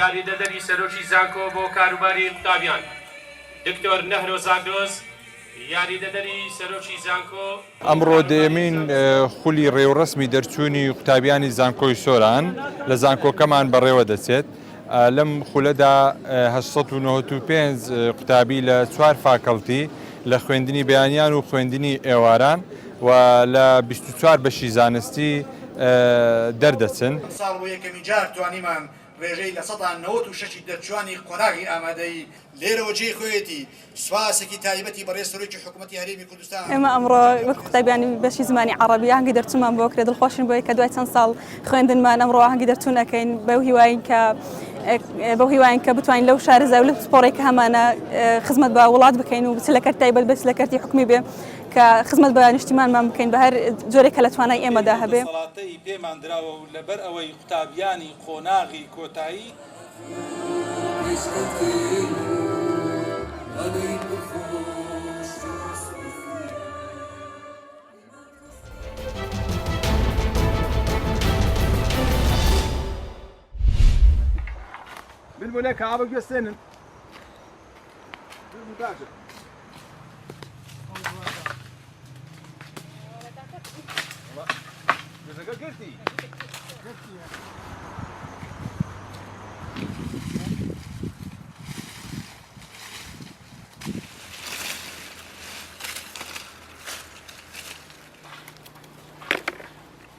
یاریدەدەری سەرۆکی زانکۆ بۆ کاروباری قوتابیان دکتۆر نەهرۆز ئاگرۆز یاریدەدەری سەرۆکی زانکۆ ئەمڕۆ دەیەمین خولی ڕێوڕسمی دەرچوونی قوتابیانی زانکۆی سۆران لە زانکۆکەمان بەڕێوە دەچێت. لەم خولەدا 895 قوتابی لە 4 فاکەڵتی لە خوێندنی بەیانیان و خوێندنی ئێواران و لە 24 بەشی زانستی دەردەچن. ساڵ بۆ یەکەمی جار توانیمان ڕێژەی لە 96 دەرچوانی قۆناغی ئامادەی لێرەوە جێی خۆیەتی سواسێکی تایبەتی بەڕێز سەرۆکی حکوومەتی هەرێمی کوردستان. ئێمە ئەمڕۆ وەکو قوتابیانی بەشی زمانی عەرەبی هەنگی دەرچوومان بۆ کرێ دڵخۆشین بۆی کە دوای چەند ساڵ خوێندنمان ئەمڕۆ هەنگی دەرچوون ئەەکەین بەو هیواین کە بتوانین لەو شارەزا و لە سپۆڕێکە هەمانە خزمەت بە وڵات بکەین و بچلەکەر تایبەت بەس لە کەرتی حکومی بێ کە خزمەت بە نیشتیمانمان بکەین بە هەر جۆرێک کە لە توانای ئێمەدا هەبێ. سەڵاتەی پێمان دراوە و لەبەر ئەوەی قوتابیانی قۆناغی کۆتایی بالبناء كعبة جسنن بالمتاجر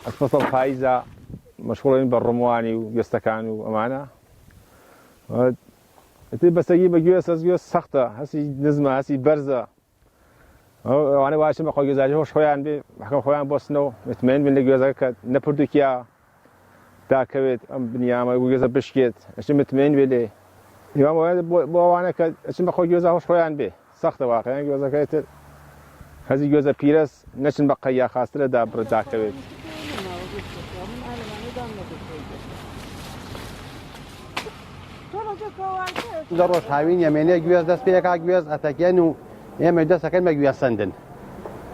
الفصل فايزة مشغولين بالرمواني ويستكان وأمانة بس أجيب جوس سخطة هسي نزمة هسي برزة وأنا واشم أخوي جزاجي هو شويان بي محكم خويان بوسنو متمن من الجزاك نبردكيا تاكويت أم بنيامة وجزا بشكيت أشم متمن بلي يوم وانا أشم أخوي جزا هو شويان بي سخطة واقعا جزا كيت هسي جزا بيرس نشن بقيا خاصة دا برداكويت دەڕۆژ هاوین یەمێنێ گوێز دەست پێکا گوێز ئەتەکێن و ئێمە دەستەکەن بە گوێ سندن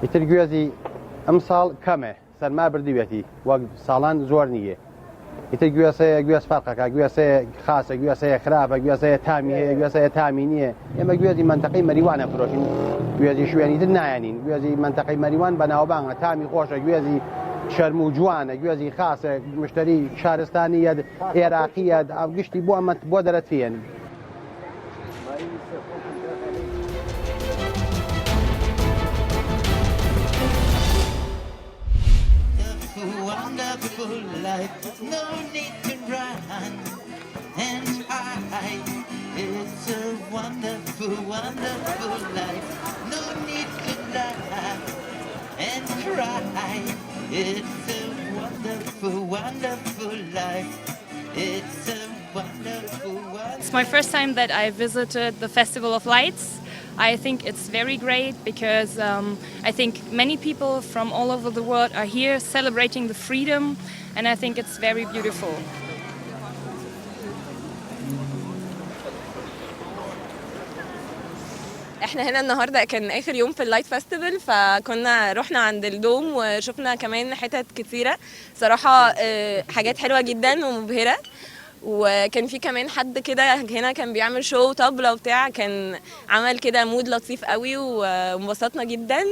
ئیتر گوێزی ئەم ساڵ کەمێ سەرما بردوێتی وەک ساڵان زۆر نییە ئیتر گوێسەیە گوێز فەرقەکە گوێسەیە خاسە گوێسەیە خراپە گوێسەیە تامی هەیە گوێسەیە تامی نییە ئێمە گوێزی منتەقەی مەریوانە فرۆشین گوێزی شوێنی تر نایەنین گوێزی منتەقەی مەریوان بەناوبانگە تامی خۆشە گوێزی شەرم و جوانە گوێزی خاسە مشتری شارستانیە عێراقیە ئەو گشتی بۆ ئەمە بۆ دەرەتفێن. Wonderful life, no need to run and hide. It's a wonderful, wonderful life, no need to laugh and cry. It's a wonderful, wonderful life. It's a wonderful, wonderful. It's my first time that I visited the Festival of Lights. I think it's very great because I think many people from all over the world are here celebrating the freedom, and I think it's very beautiful. احنا هنا النهارده كان اخر يوم في اللايت فيستيفال فكنا رحنا عند الدوم وشفنا كمان حتت كثيره صراحه حاجات حلوه جدا ومبهره وكان في كمان حد كده هنا كان بيعمل شو طبلة وبتاع كان عمل كده مود لطيف قوي وانبسطنا جدا.